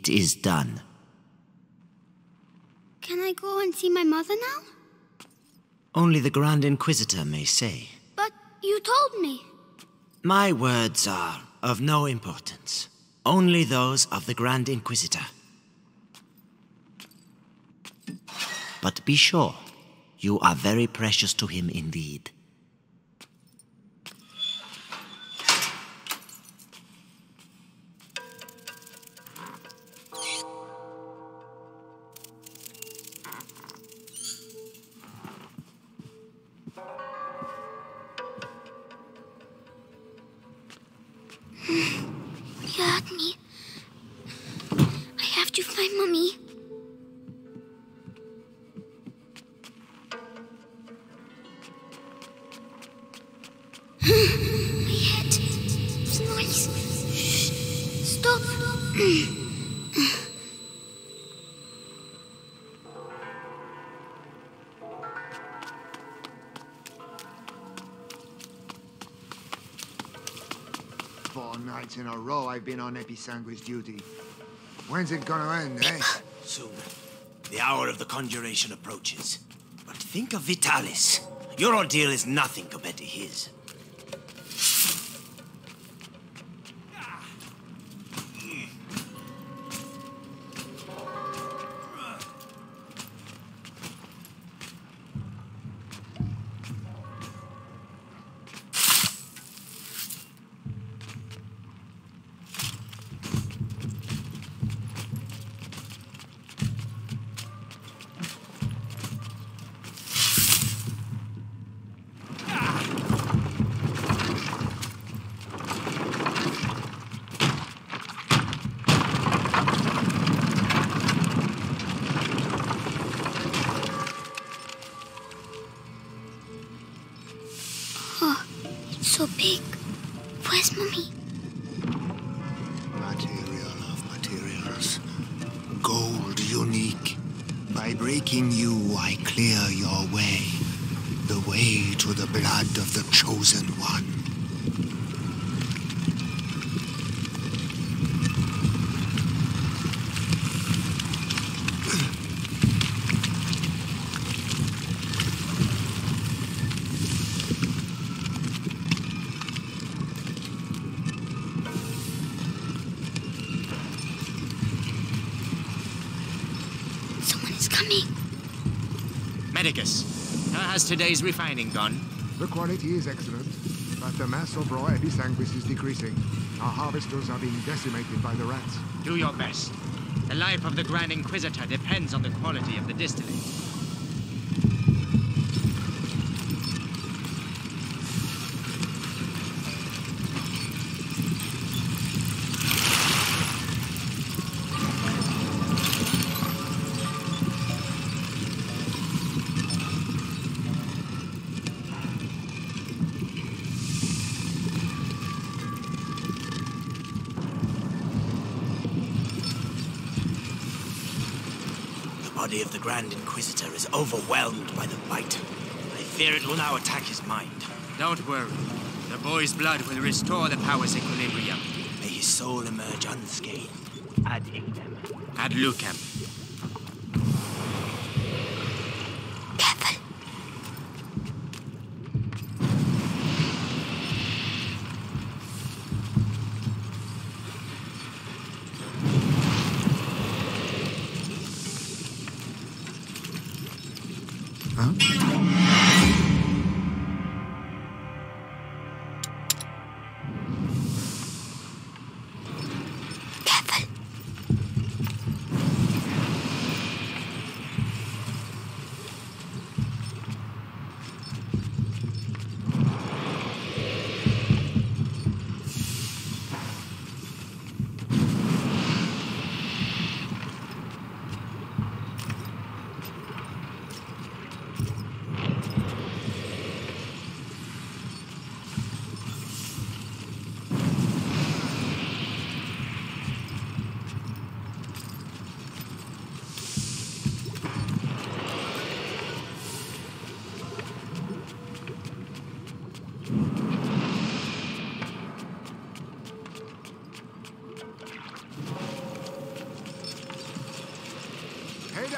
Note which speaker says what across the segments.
Speaker 1: It is done.
Speaker 2: Can I go and see my mother now?
Speaker 1: Only the Grand Inquisitor may say.
Speaker 2: But you told me.
Speaker 1: My words are of no importance. Only those of the Grand Inquisitor. But be sure, you are very precious to him indeed.
Speaker 2: You heard me. I have to find Mommy. My head. It's noise. Shh. Stop.
Speaker 3: Nights in a row I've been on Episanguis duty. When's it gonna end, eh?
Speaker 1: Soon. The hour of the conjuration approaches. But think of Vitalis. Your ordeal is nothing compared to his.
Speaker 2: So big. Where's Mommy?
Speaker 3: Material of materials. Gold unique. By breaking you, I clear your way. The way to the blood of the chosen one.
Speaker 1: Medicus, how has today's refining gone?
Speaker 3: The quality is excellent, but the mass of raw Episanguis is decreasing. Our harvesters are being decimated by the rats.
Speaker 4: Do your best. The life of the Grand Inquisitor depends on the quality of the distillate.
Speaker 1: The body of the Grand Inquisitor is overwhelmed by the bite. I fear it will now attack his mind.
Speaker 4: Don't worry. The boy's blood will restore the power's equilibrium.
Speaker 1: May his soul emerge unscathed. Ad ignem.
Speaker 4: Ad lucem.
Speaker 2: Careful.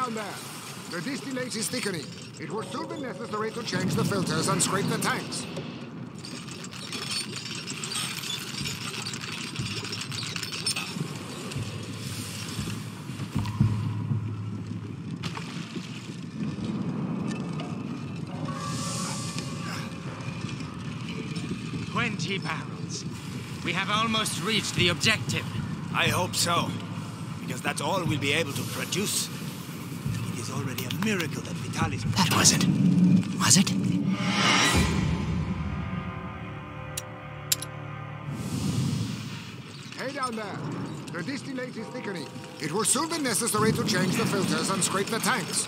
Speaker 3: down there. The distillate is thickening. It will soon be necessary to change the filters and scrape the tanks.
Speaker 4: Barrels. We have almost reached the objective.
Speaker 1: I hope so, because that's all we'll be able to produce. It is already a miracle that Vitalis...
Speaker 5: That was it. Was it?
Speaker 3: Hey down there. The distillate is thickening. It will soon be necessary to change the filters and scrape the tanks.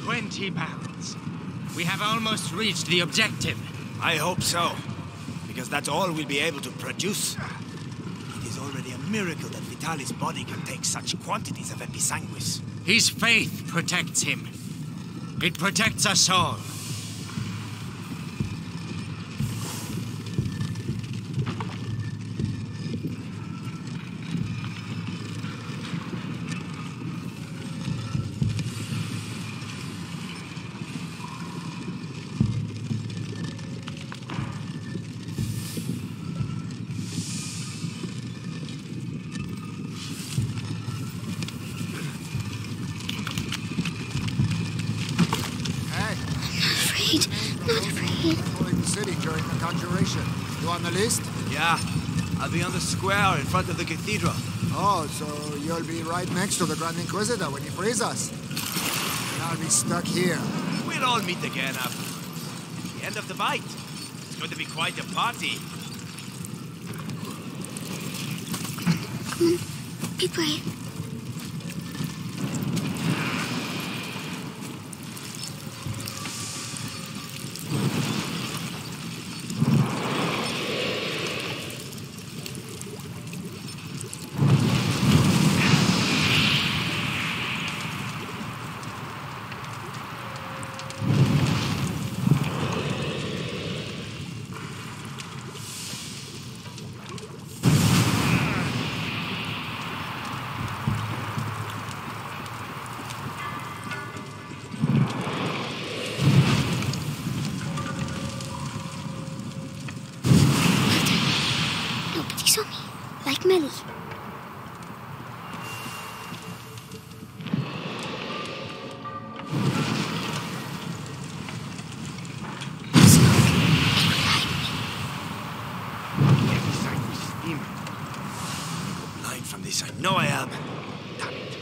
Speaker 4: 20 barrels. We have almost reached the objective.
Speaker 1: I hope so, because that's all we'll be able to produce. It is already a miracle that Vitalis' body can take such quantities of episanguis.
Speaker 4: His faith protects him. It protects us all.
Speaker 3: You on the list?
Speaker 1: Yeah, I'll be on the square in front of the cathedral.
Speaker 3: Oh, so you'll be right next to the Grand Inquisitor when he frees us. And I'll be stuck here.
Speaker 1: We'll all meet again afterwards. The end of the bite. It's going to be quite a party.
Speaker 2: Come on, be brave. Melly.
Speaker 1: Blind from this, I know I am. Damn it.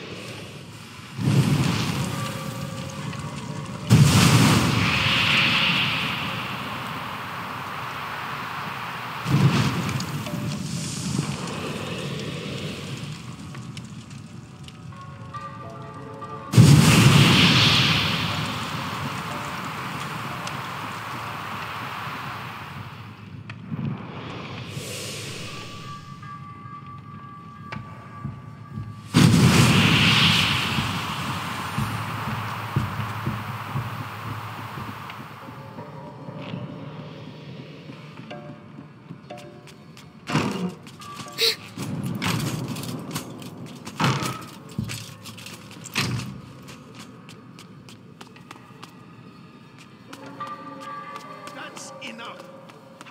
Speaker 6: Enough!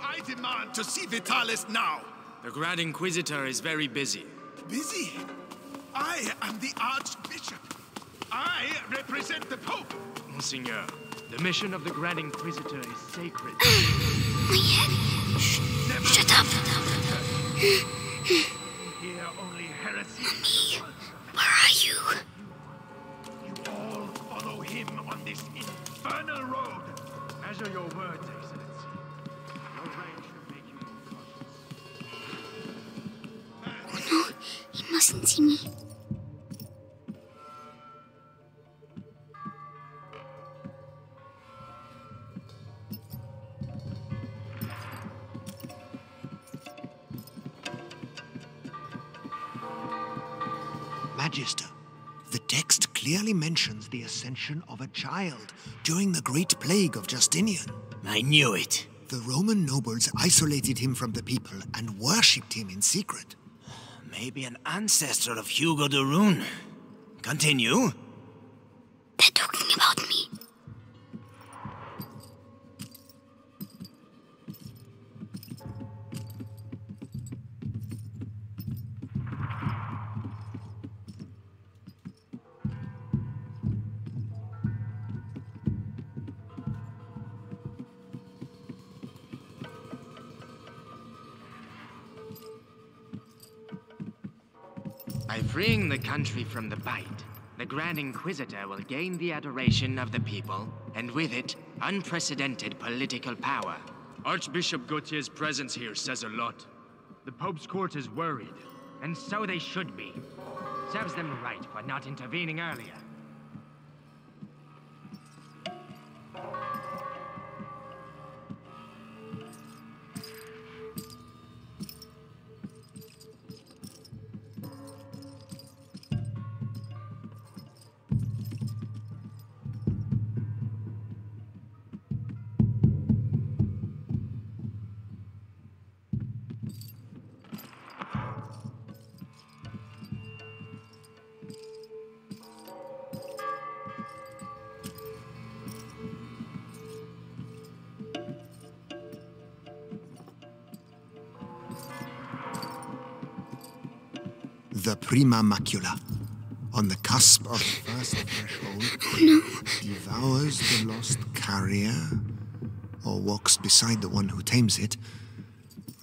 Speaker 6: I demand to see Vitalis now!
Speaker 4: The Grand Inquisitor is very busy.
Speaker 6: Busy? I am the Archbishop. I represent the Pope.
Speaker 4: Monseigneur, the mission of the Grand Inquisitor is sacred.
Speaker 2: My head. Shut up.
Speaker 6: Hear only heresy.
Speaker 2: Me, where are you?
Speaker 6: You all follow him on this infernal road.
Speaker 4: Measure your words, Excellency. Your range should make you more cautious.
Speaker 2: Oh no, he mustn't see me.
Speaker 3: Magister, The text clearly mentions the ascension of a child during the Great Plague of Justinian.
Speaker 1: I knew it.
Speaker 3: The Roman nobles isolated him from the people and worshipped him in secret.
Speaker 1: Maybe an ancestor of Hugo de Rune. Continue.
Speaker 2: They're talking about me.
Speaker 4: By freeing the country from the Bite, the Grand Inquisitor will gain the adoration of the people, and with it, unprecedented political power.
Speaker 7: Archbishop Gautier's presence here says a lot. The Pope's court is worried.
Speaker 4: And so they should be. Serves them right for not intervening earlier.
Speaker 3: The Prima Macula, on the cusp of the first threshold, devours the lost carrier, or walks beside the one who tames it.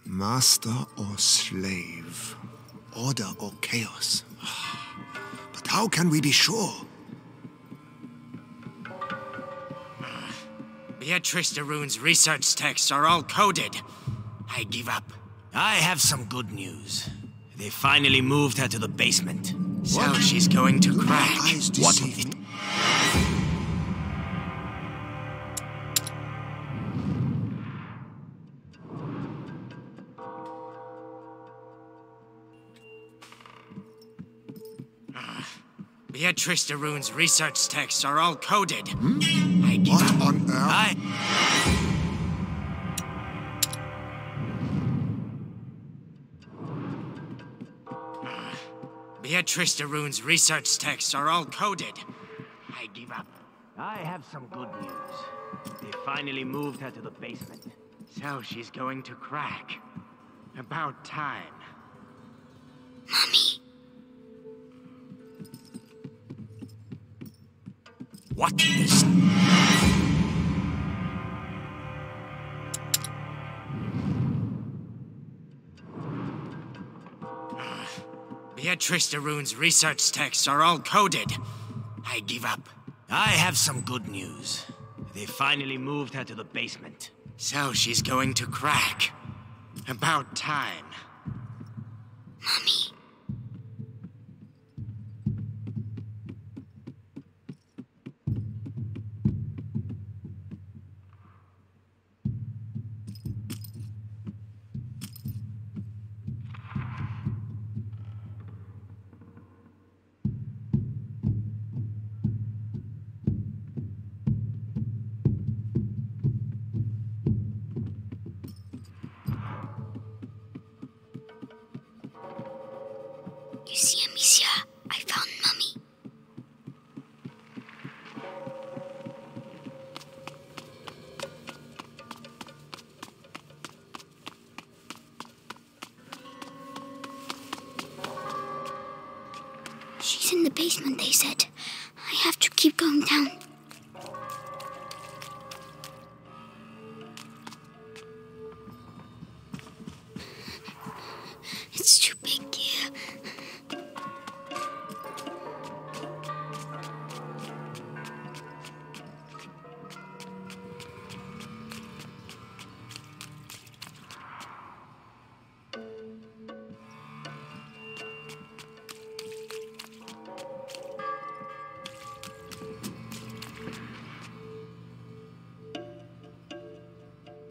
Speaker 3: Master or slave, order or chaos. But how can we be sure?
Speaker 4: Beatrice de Rune's research texts are all coded. I give up.
Speaker 1: I have some good news. They finally moved her to the basement.
Speaker 4: So she's going to crack.
Speaker 3: What
Speaker 1: of it?
Speaker 4: Beatrice de Rune's research texts are all coded. I give up.
Speaker 3: What on earth?
Speaker 4: Beatrice de Rune's research texts are all coded. I give up.
Speaker 1: I have some good news. They finally moved her to the basement.
Speaker 4: So she's going to crack. About time.
Speaker 2: Mommy.
Speaker 1: What is...
Speaker 4: Beatrice de Rune's research texts are all coded. I give up.
Speaker 1: I have some good news. They finally moved her to the basement.
Speaker 4: So she's going to crack. About time.
Speaker 2: Mommy. You see, Amicia, I found Mommy. She's in the basement, they said. I have to keep going down. It's too big here.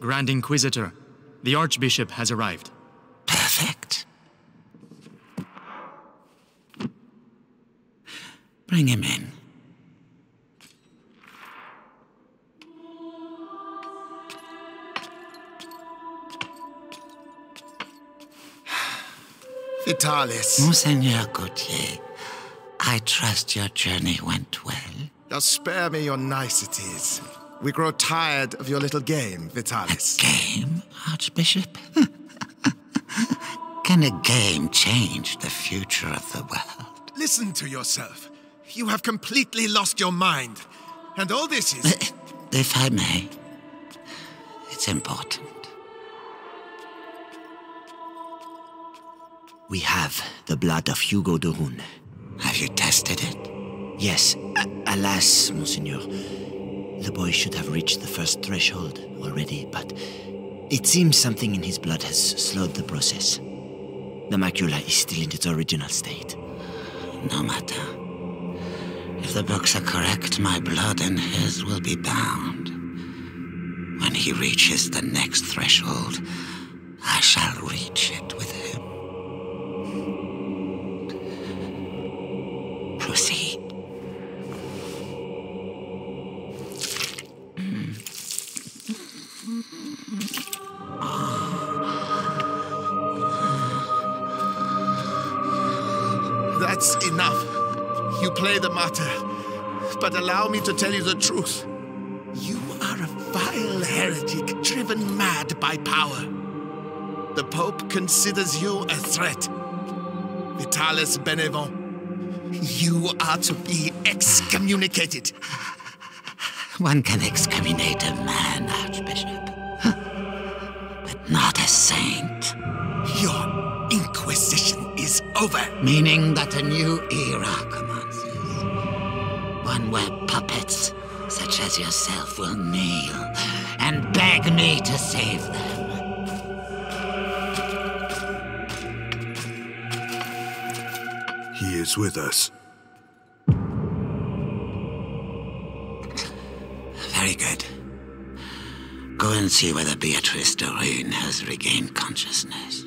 Speaker 7: Grand Inquisitor, the Archbishop has arrived.
Speaker 5: Perfect. Bring him in.
Speaker 3: Vitalis.
Speaker 5: Monseigneur Gautier, I trust your journey went well.
Speaker 3: Just spare me your niceties. We grow tired of your little game, Vitalis.
Speaker 5: Game, Archbishop? Can a game change the future of the world?
Speaker 3: Listen to yourself. You have completely lost your mind. And all this is...
Speaker 5: If I may, it's important.
Speaker 8: We have the blood of Hugo de Rune.
Speaker 5: Have you tested it?
Speaker 8: Yes, alas, Monseigneur. The boy should have reached the first threshold already, but it seems something in his blood has slowed the process. The macula is still in its original state.
Speaker 5: No matter. If the books are correct, my blood and his will be bound. When he reaches the next threshold, I shall reach it with him. Proceed.
Speaker 3: That's enough. You play the martyr. But allow me to tell you the truth. You are a vile heretic driven mad by power. The Pope considers you a threat. Vitalis Benevent, you are to be excommunicated.
Speaker 5: One can excommunicate a man, Archbishop, but not a saint.
Speaker 3: Your inquisition is over.
Speaker 5: Meaning that a new era commences. One where puppets such as yourself will kneel and beg me to save them.
Speaker 6: He is with us.
Speaker 5: Very good. Go and see whether Beatrice de Rune has regained consciousness.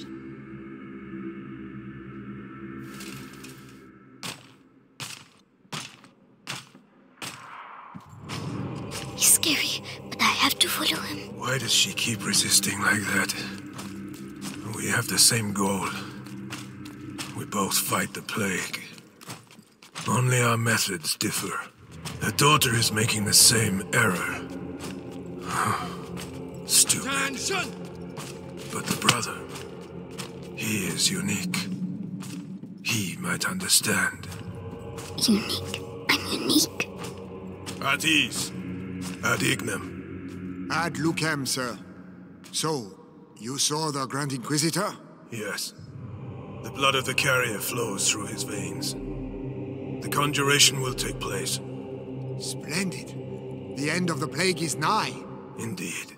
Speaker 2: He's scary, but I have to follow him.
Speaker 6: Why does she keep resisting like that? We have the same goal. We both fight the plague. Only our methods differ. The daughter is making the same error. Stupid. But the brother, he is unique. He might understand.
Speaker 2: Unique? I'm unique?
Speaker 6: At ease. Ad ignem.
Speaker 3: Ad lucem, sir. So, you saw the Grand Inquisitor?
Speaker 6: Yes. The blood of the carrier flows through his veins. The conjuration will take place.
Speaker 3: Splendid. The end of the plague is nigh.
Speaker 6: Indeed.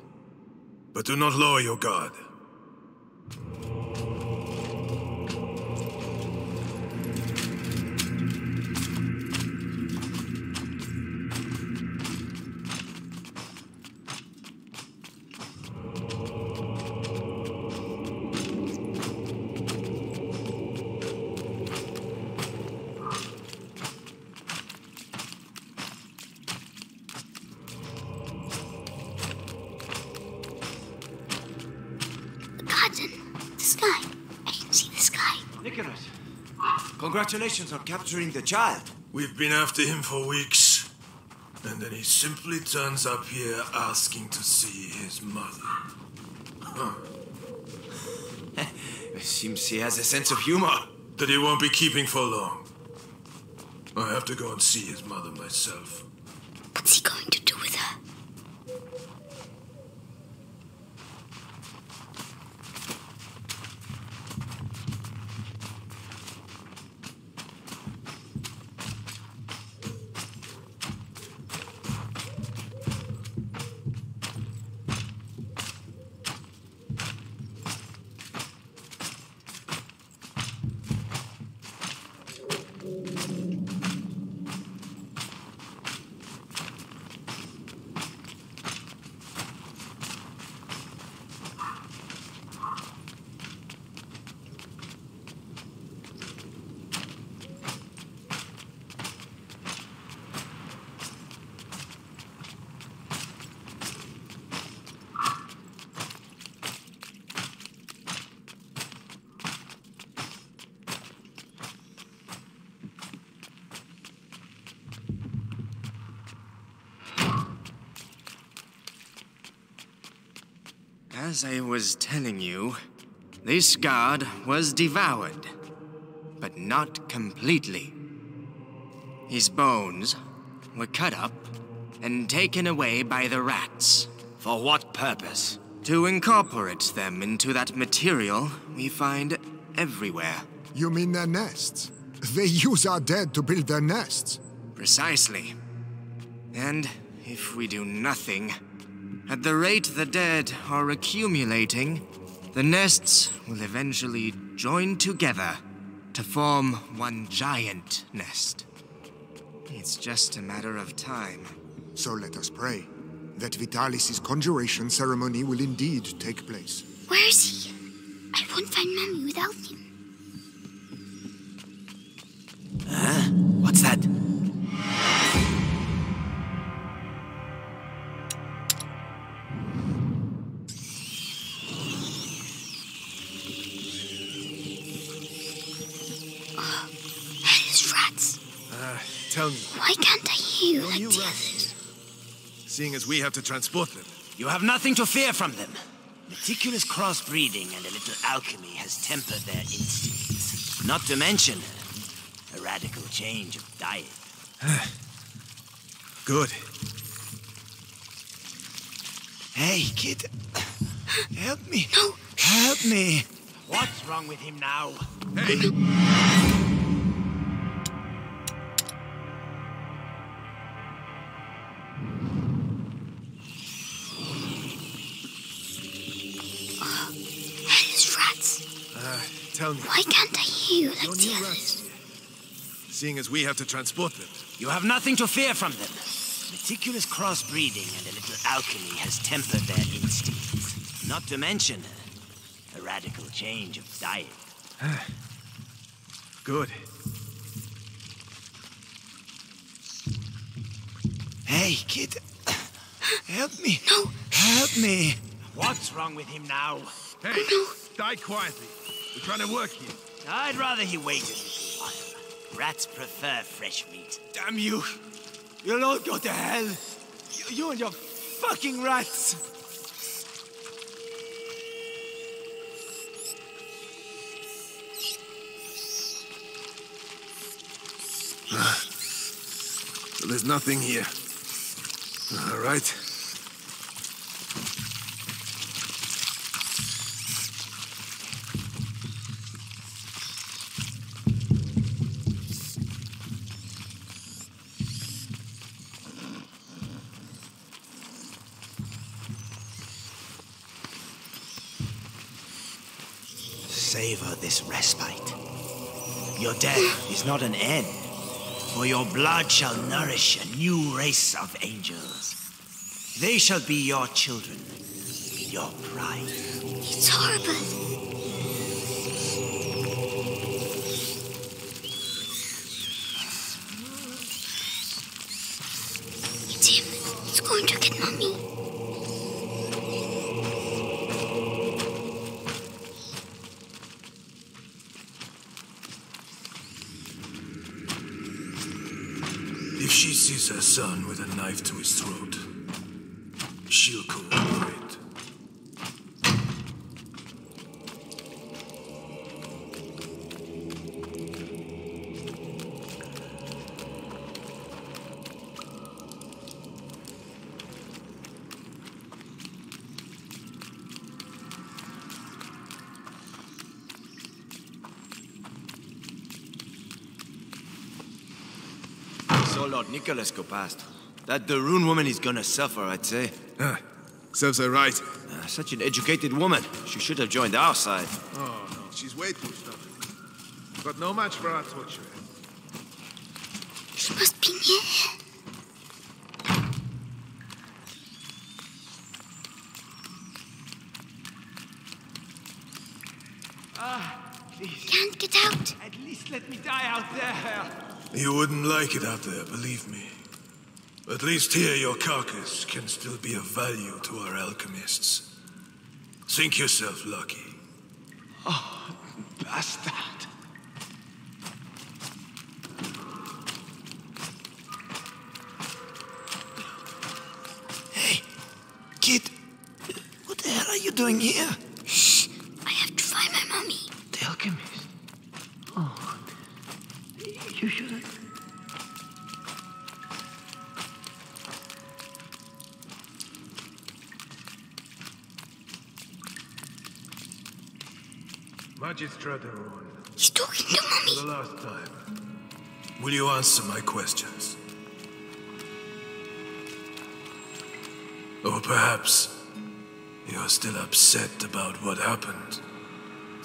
Speaker 6: But do not lower your guard.
Speaker 1: Congratulations on capturing the child.
Speaker 6: We've been after him for weeks. And then he simply turns up here asking to see his mother.
Speaker 1: Seems he has a sense of humor.
Speaker 6: That he won't be keeping for long. I have to go and see his mother myself.
Speaker 2: What's he going to do with her?
Speaker 4: As I was telling you, this god was devoured, but not completely. His bones were cut up and taken away by the rats.
Speaker 1: For what purpose?
Speaker 4: To incorporate them into that material we find everywhere.
Speaker 3: You mean their nests? They use our dead to build their nests.
Speaker 4: Precisely. And if we do nothing, at the rate the dead are accumulating, the nests will eventually join together to form one giant nest. It's just a matter of time.
Speaker 3: So let us pray that Vitalis' conjuration ceremony will indeed take place.
Speaker 2: Where is he? I won't find Mommy without him.
Speaker 1: Huh? What's that?
Speaker 2: Hellish rats.
Speaker 6: Tell me,
Speaker 2: Why can't I hear you like
Speaker 6: you
Speaker 2: the
Speaker 6: rats?
Speaker 2: others?
Speaker 6: Seeing as we have to transport them,
Speaker 1: You have nothing to fear from them. Meticulous crossbreeding and a little alchemy has tempered their instincts. Not to mention a radical change of diet.
Speaker 6: good.
Speaker 1: Hey, kid. Help me.
Speaker 2: No.
Speaker 1: Help me. What's wrong with him now?
Speaker 6: Hey!
Speaker 2: Hellish rats.
Speaker 6: Tell me,
Speaker 2: Why can't I hear you like
Speaker 6: your
Speaker 2: the
Speaker 6: new
Speaker 2: others?
Speaker 6: rats here. Seeing as we have to transport them,
Speaker 1: You have nothing to fear from them. Meticulous crossbreeding and a little alchemy has tempered their instincts. Not to mention a radical change of diet.
Speaker 6: good.
Speaker 1: Hey, kid. Help me.
Speaker 2: No.
Speaker 1: Help me. What's wrong with him now?
Speaker 6: Hey, die quietly. We're trying to work here.
Speaker 1: I'd rather he waited a little while. Rats prefer fresh meat. Damn you. You'll all go to hell. You and your fucking rats.
Speaker 6: So there's nothing here. All right.
Speaker 1: Savor this respite. Your death is not an end, for your blood shall nourish a new race of angels. They shall be your children, your pride.
Speaker 2: It's horrible. It's him. He's going to get Mommy.
Speaker 6: If she sees her son with a knife to his throat, she'll cooperate.
Speaker 1: So Lord Nicholas go past. That the rune woman is gonna suffer, I'd say.
Speaker 6: Serves her right.
Speaker 1: Such an educated woman. She should have joined our side.
Speaker 6: Oh, no, she's way too stubborn. But no match for our torturer.
Speaker 2: He must be near.
Speaker 1: Please,
Speaker 2: Can't get out.
Speaker 1: at least let me die out there.
Speaker 6: You wouldn't like it out there, believe me. At least here your carcass can still be of value to our alchemists. Think yourself lucky.
Speaker 1: Bastard. Hey, kid. What the hell are you
Speaker 8: doing here?
Speaker 2: Shh! I have to find my mommy.
Speaker 8: The alchemist? Oh, you shouldn't.
Speaker 6: Magistrate Ron,
Speaker 2: He's talking to
Speaker 6: for
Speaker 2: mommy.
Speaker 6: the last time, will you answer my questions? Or perhaps you're still upset about what happened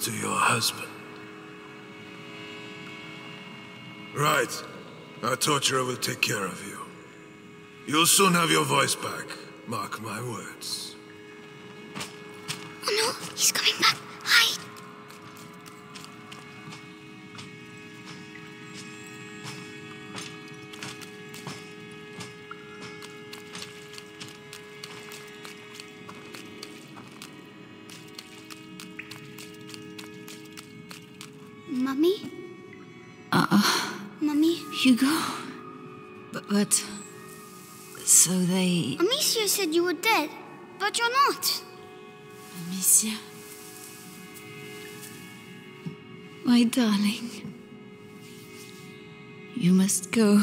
Speaker 6: to your husband. Right. Our torturer will take care of you. You'll soon have your voice back. Mark my words.
Speaker 2: Oh no, he's coming back. Hide. Mommy? Mommy?
Speaker 9: Hugo? But... So they...
Speaker 2: Amicia said you were dead, but you're not.
Speaker 9: Amicia? My darling. You must go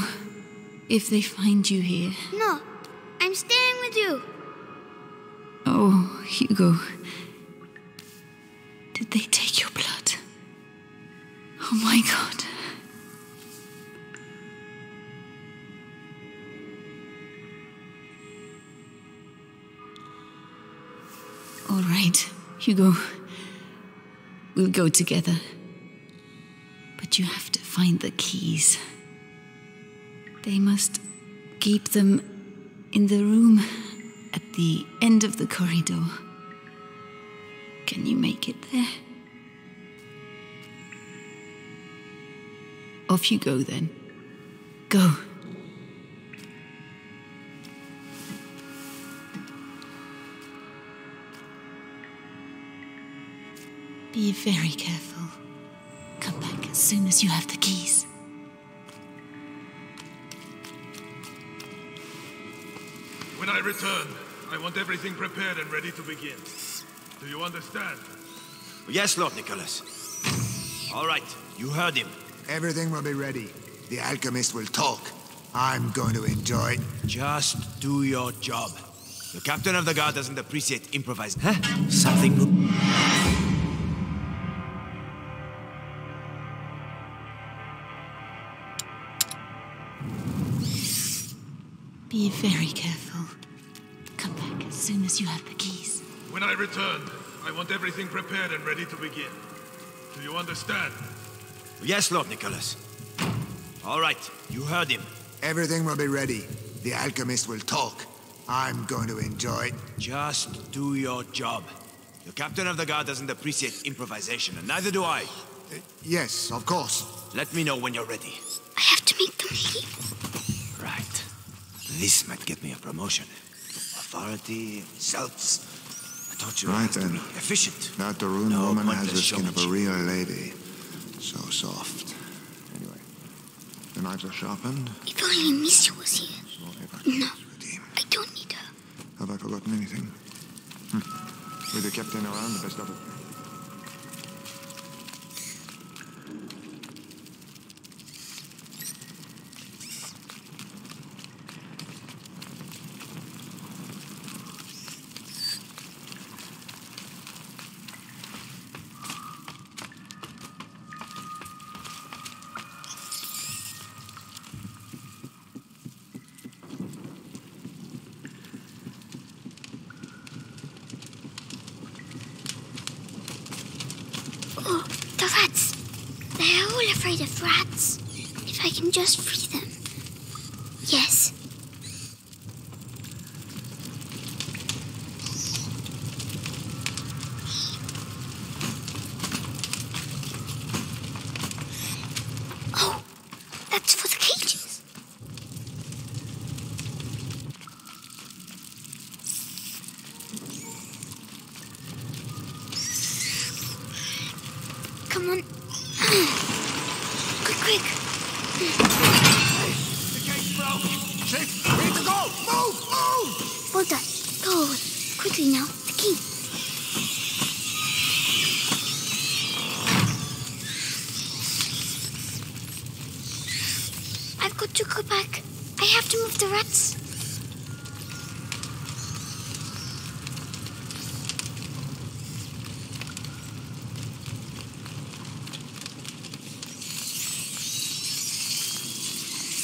Speaker 9: if they find you here.
Speaker 2: No, I'm staying with you.
Speaker 9: Oh, Hugo. Did they take your blood? Oh my God. All right, Hugo. We'll go together. But you have to find the keys. They must keep them in the room at the end of the corridor. Can you make it there? Off you go then. Go. Be very careful. Come back as soon as you have the keys.
Speaker 6: When I return, I want everything prepared and ready to begin. Do you understand?
Speaker 8: Yes, Lord Nicholas. All right, you heard him.
Speaker 3: Everything will be ready. The alchemist will talk. I'm going to enjoy it.
Speaker 8: Just do your job. The captain of the guard doesn't appreciate improvised. Huh? Something.
Speaker 9: Be very careful. Come back as soon as you have the keys.
Speaker 6: When I return, I want everything prepared and ready to begin. Do you understand?
Speaker 8: Yes, Lord Nicholas. All right, you heard him.
Speaker 3: Everything will be ready. The alchemist will talk. I'm going to enjoy it.
Speaker 8: Just do your job. The captain of the guard doesn't appreciate improvisation, and neither do I.
Speaker 3: Yes, of course.
Speaker 8: Let me know when you're ready.
Speaker 2: I have to make them leave.
Speaker 8: Right. This might get me a promotion. Authority, results. I told you I
Speaker 3: Right
Speaker 8: have to
Speaker 3: then.
Speaker 8: be efficient.
Speaker 3: That the rune
Speaker 8: No
Speaker 3: woman has the
Speaker 8: pointless
Speaker 3: skin of a
Speaker 8: showmanship.
Speaker 3: real lady. So soft. Anyway, the knives are sharpened.
Speaker 2: If only Amicia was here.
Speaker 3: So
Speaker 2: No,
Speaker 3: redeemed.
Speaker 2: I don't need her.
Speaker 3: Have I forgotten anything? With the captain around, the best of it.
Speaker 2: Oh, the rats. They're all afraid of rats. If I can just free them. Yes. Oh, that's for the cages. Come on. Quick.
Speaker 3: The gate's broken. Shit, we need to go. Move.
Speaker 2: Well done. Go away. Quickly now. The key. to go back. I have to move the rats.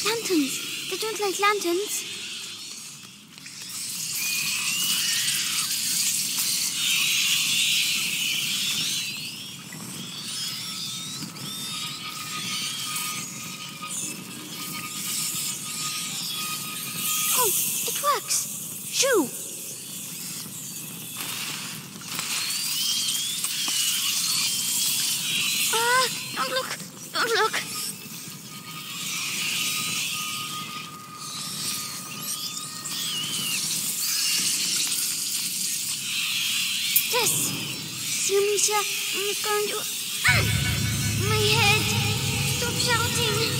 Speaker 2: Lanterns. They don't like lanterns. Oh, it works. Shoo! Ah, don't look. Don't look. Yes! See, Misha, I'm going to... My head! Stop shouting!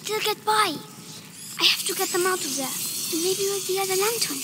Speaker 2: still get by. I have to get them out of there. Maybe with the other lantern.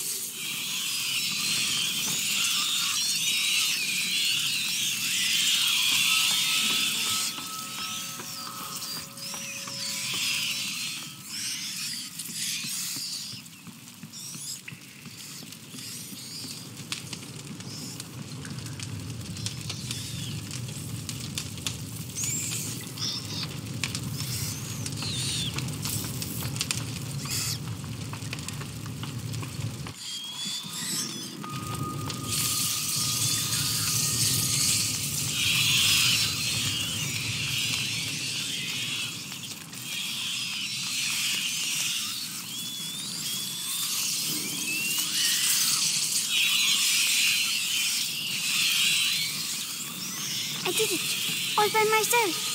Speaker 2: I did it, all by myself.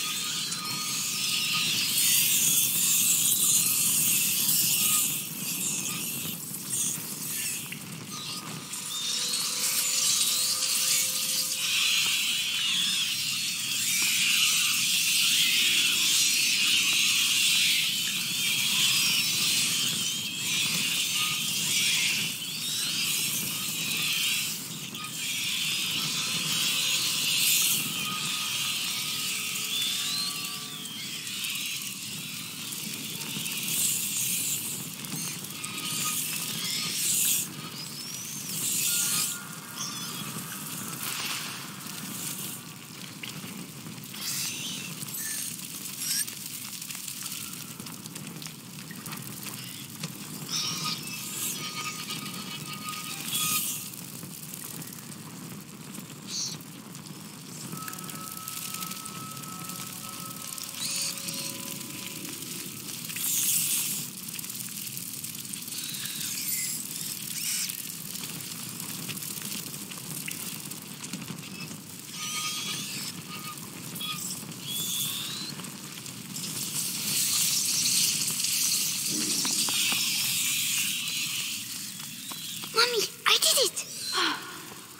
Speaker 2: Mommy, I did it!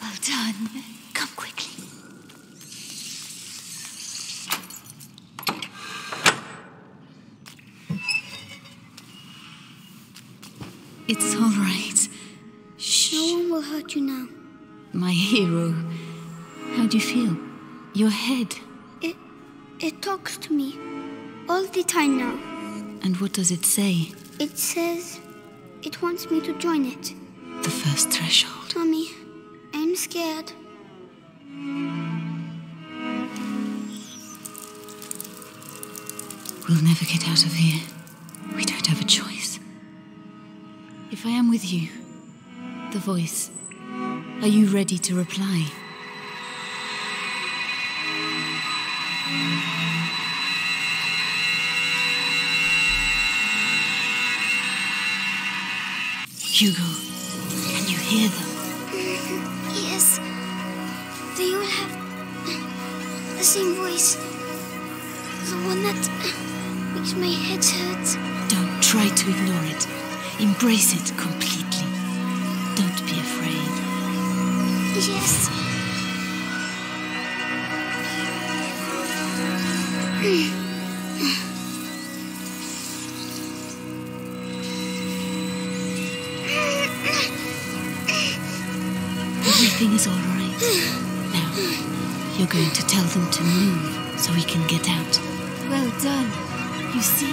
Speaker 9: Well done. Come quickly. It's all right. Shh.
Speaker 2: No one will hurt you now.
Speaker 9: My hero. How do you feel? Your head.
Speaker 2: It talks to me all the time now.
Speaker 9: And what does it say?
Speaker 2: It says it wants me to join it.
Speaker 9: The first threshold.
Speaker 2: Mommy, I'm scared.
Speaker 9: We'll never get out of here. We don't have a choice. If I am with you, the voice, are you ready to reply? Hugo, can you hear them?
Speaker 2: Yes. They all have the same voice. The one that makes my head hurt.
Speaker 9: Don't try to ignore it. Embrace it completely. Don't be afraid.
Speaker 2: Yes.
Speaker 9: Everything is all right. Now, you're going to tell them to move so we can get out. Well done. You see?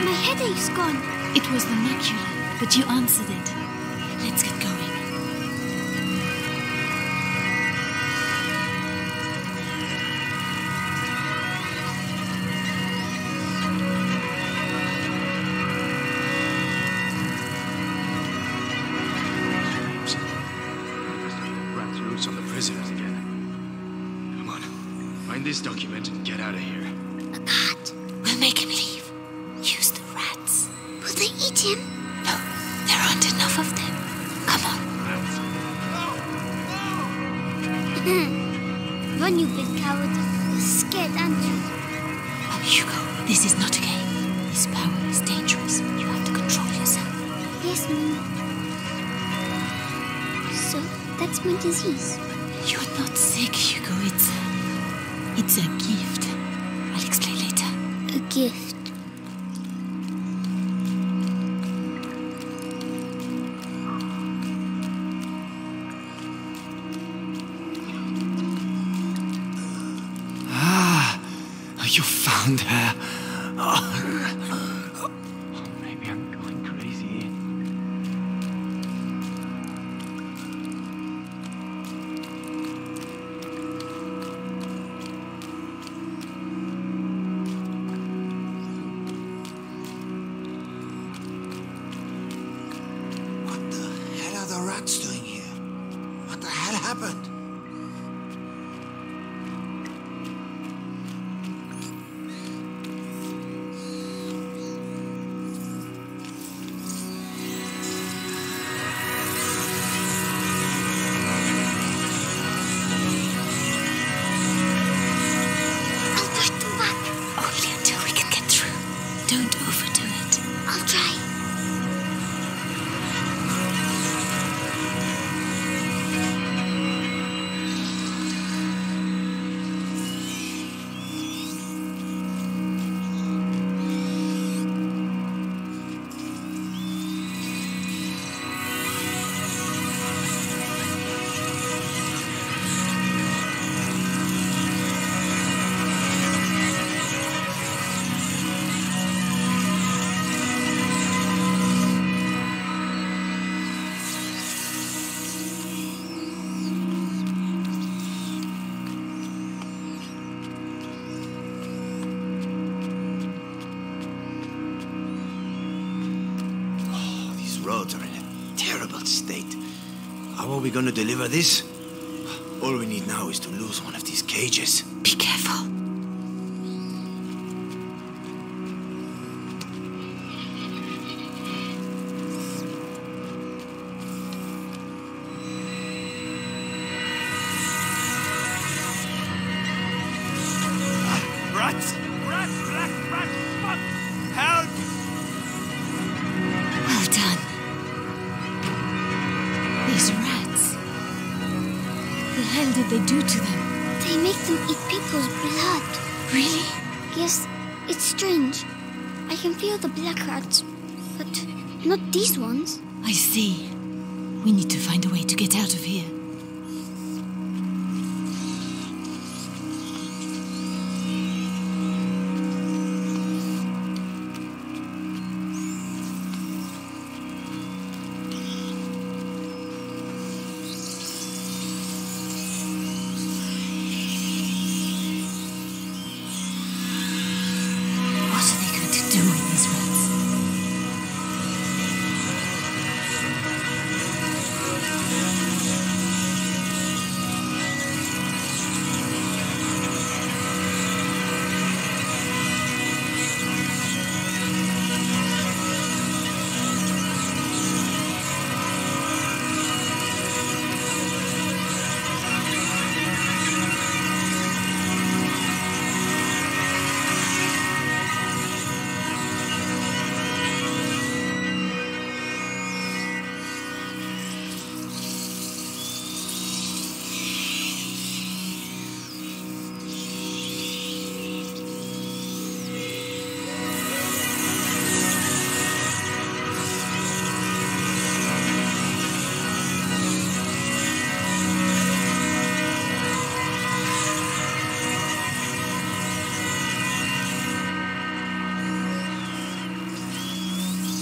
Speaker 2: My headache's gone.
Speaker 9: It was the macula, but you answered it. Let's get going.
Speaker 7: This document and get out of here.
Speaker 2: A cat.
Speaker 9: We'll make him leave. Use the rats.
Speaker 2: Will they eat him?
Speaker 9: No, there aren't enough of them. Come on.
Speaker 2: Run, you big coward. You're scared, aren't you?
Speaker 9: Oh, Hugo, this is not a game. This power is dangerous. You have to control yourself.
Speaker 2: Yes, Mommy. So, that's my disease.
Speaker 9: You're not sick, Hugo. It's a gift. I'll explain later.
Speaker 2: A gift.
Speaker 4: You found her.
Speaker 7: Maybe I'm going crazy.
Speaker 3: What the hell are the rats doing here? What the hell happened?
Speaker 2: I'll push them back.
Speaker 9: Only until we can get through. Don't overdo it.
Speaker 2: I'll try.
Speaker 1: These roads are in a terrible state. How are we going to deliver this? All we need now is to lose one of these cages.
Speaker 9: Be careful.
Speaker 1: Rats! Rats! Black rats! Fuck! Help!
Speaker 9: Well done. These rats. The hell did they do to them?
Speaker 2: They make them eat people's blood.
Speaker 9: Really?
Speaker 2: Yes, it's strange. I can feel the black rats, but not these ones.
Speaker 9: I see. We need to find a way to get out of here. What are they going to do with these rats?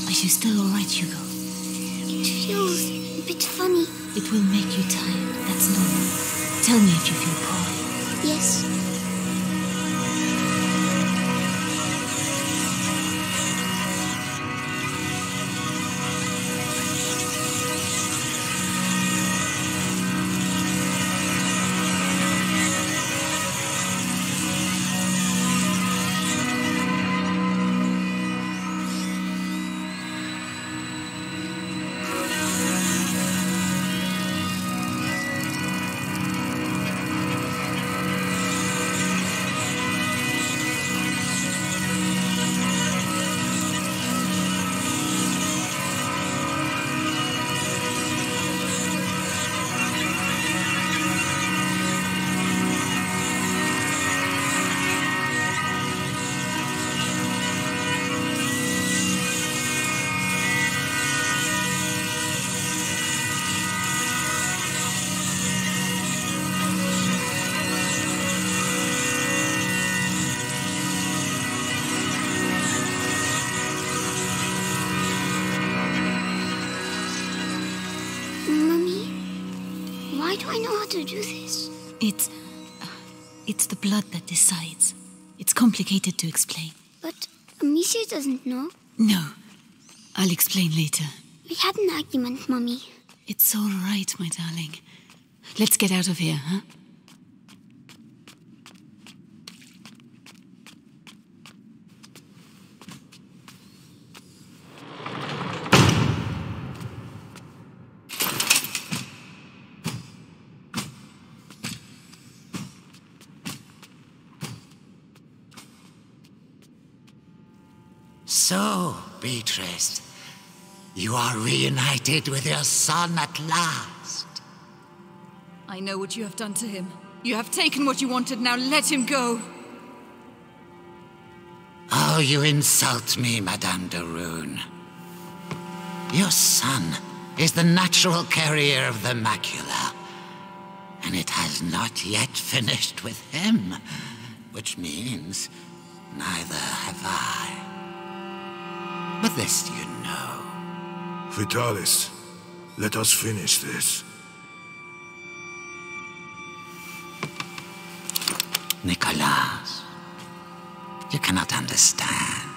Speaker 9: Are you still alright, Hugo?
Speaker 2: It feels a bit funny.
Speaker 9: It will make you tired. That's normal. Tell me if you feel poorly.
Speaker 2: Yes. Why do I know how to do this?
Speaker 9: It's the blood that decides. It's complicated to explain.
Speaker 2: But Amicia doesn't know.
Speaker 9: No. I'll explain later.
Speaker 2: We had an argument, Mummy.
Speaker 9: It's all right, my darling. Let's get out of here, huh?
Speaker 5: So, Beatrice, you are reunited with your son at last.
Speaker 9: I know what you have done to him. You have taken what you wanted, now let him go.
Speaker 5: Oh, you insult me, Madame de Rune. Your son is the natural carrier of the macula, and it has not yet finished with him, which means neither have I. But this you know.
Speaker 6: Vitalis, let us finish this.
Speaker 5: Nicholas, you cannot understand.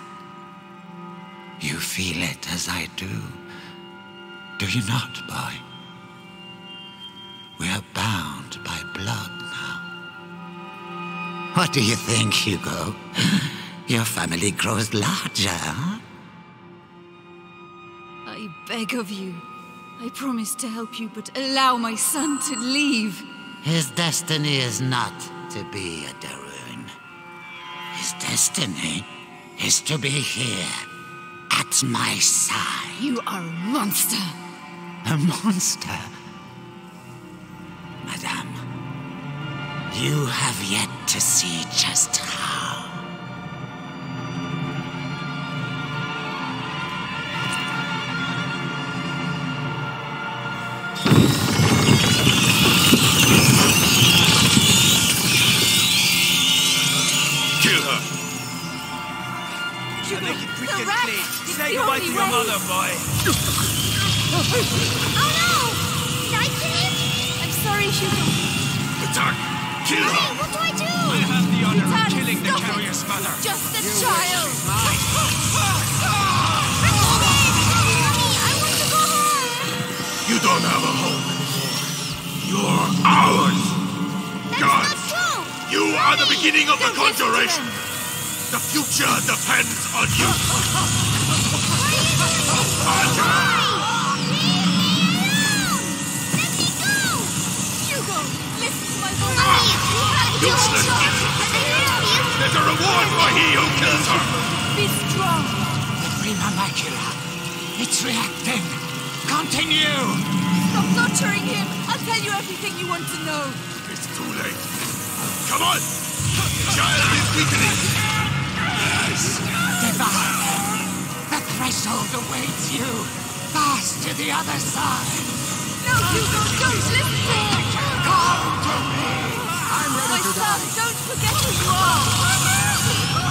Speaker 5: You feel it as I do. Do you not, boy? We are bound by blood now. What do you think, Hugo? Your family grows larger, huh?
Speaker 9: I beg of you. I promise to help you, but allow my son to leave.
Speaker 5: His destiny is not to be a de Rune. His destiny is to be here, at my side.
Speaker 9: You are a monster.
Speaker 5: A monster? Madame, you have yet to see just how.
Speaker 1: Say goodbye to your mother, boy.
Speaker 2: Oh no! Did I kill him?
Speaker 9: I'm sorry, Hugo.
Speaker 6: Attack! Kill her!
Speaker 2: Hey, what do I do?
Speaker 1: I have the honor of
Speaker 9: Vitalis,
Speaker 1: killing the
Speaker 9: stop
Speaker 1: carrier's
Speaker 9: it.
Speaker 1: mother.
Speaker 9: He's just a child.
Speaker 2: Mommy, I want to go home.
Speaker 6: You don't have a home anymore. You're ours!
Speaker 2: That's
Speaker 6: God,
Speaker 2: not true.
Speaker 6: you are the beginning of the
Speaker 9: Don't listen to
Speaker 6: conjuration!
Speaker 9: them.
Speaker 6: The future depends on you!
Speaker 9: Hugo, listen to my voice.
Speaker 6: Useless idiot! There's a reward for he who kills her!
Speaker 9: Be strong.
Speaker 5: The prima macula. It's reacting. Continue.
Speaker 9: Stop torturing him. I'll tell you everything you want to know.
Speaker 6: It's too late. Come on! The child is weakening!
Speaker 5: Divine. The threshold awaits you. Pass to the other side.
Speaker 9: No, Hugo, don't listen to him.
Speaker 5: Come to me. I'm ready
Speaker 9: My
Speaker 5: to
Speaker 9: son,
Speaker 5: die.
Speaker 9: don't forget who you are.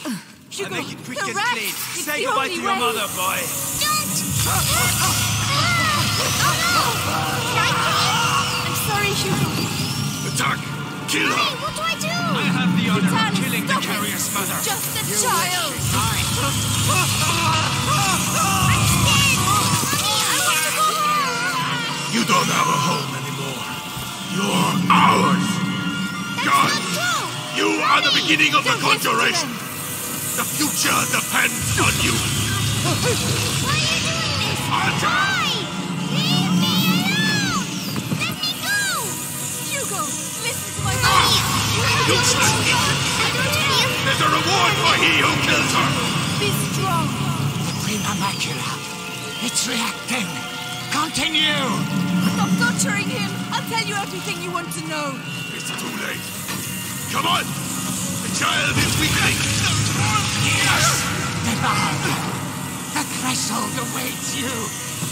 Speaker 1: I make it quick
Speaker 9: the
Speaker 1: and
Speaker 9: rat!
Speaker 1: clean.
Speaker 9: It's
Speaker 1: Say
Speaker 9: the
Speaker 1: goodbye
Speaker 9: only
Speaker 1: to your
Speaker 9: way.
Speaker 1: mother, boy.
Speaker 9: I'm sorry, Hugo.
Speaker 6: Attack! Kill her!
Speaker 2: Hey, what do I do?
Speaker 1: I have the honor of
Speaker 9: Vitalis,
Speaker 1: killing the
Speaker 9: stop it.
Speaker 1: carrier's mother.
Speaker 9: He's just a child.
Speaker 2: I'm scared. Mommy, I want to go home.
Speaker 6: You don't have a home anymore. You're ours!
Speaker 2: That's
Speaker 6: God,
Speaker 2: not true.
Speaker 6: you are the beginning of the
Speaker 9: Don't listen to
Speaker 6: conjuration!
Speaker 9: them.
Speaker 6: The future depends on you!
Speaker 2: Why are you doing this?
Speaker 6: Attack!
Speaker 2: Why? Leave me alone. Let me go.
Speaker 9: Hugo, listen to my voice.
Speaker 6: Useless idiot!
Speaker 2: I don't feel.
Speaker 6: There's a reward for he who kills her!
Speaker 9: Be strong.
Speaker 5: Prima macula. It's reacting. Continue.
Speaker 9: Stop torturing him. I'll tell you everything you want to know.
Speaker 6: It's too late. Come on! The child is weakling!
Speaker 5: Yes! Vebayı! The threshold awaits you!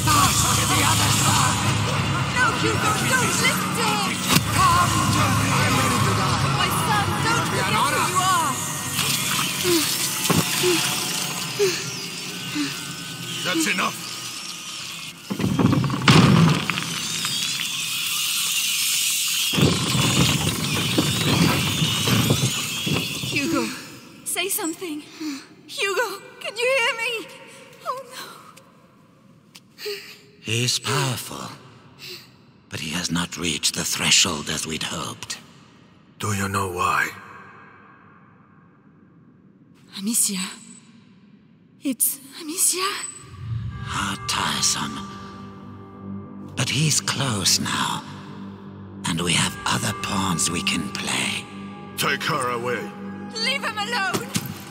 Speaker 5: Pass to the other side!
Speaker 10: No, Hugo, don't listen to him! Come to me! I'm ready to die. My son, don't forget who you are!
Speaker 6: That's enough!
Speaker 9: Hugo, say something. Hugo, can you hear me? Oh no.
Speaker 5: He's powerful, but he has not reached the threshold as we'd hoped.
Speaker 6: Do you know why?
Speaker 9: Amicia. It's Amicia.
Speaker 5: How tiresome. But he's close now, and we have other pawns we can play.
Speaker 6: Take her away.
Speaker 10: Leave him alone!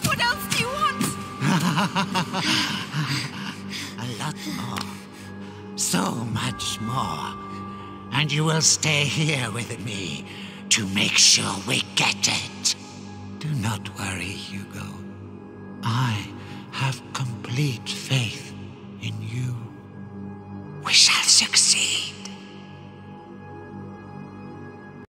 Speaker 10: What else do you want?
Speaker 5: A lot more. So much more. And you will stay here with me to make sure we get it. Do not worry, Hugo. I have complete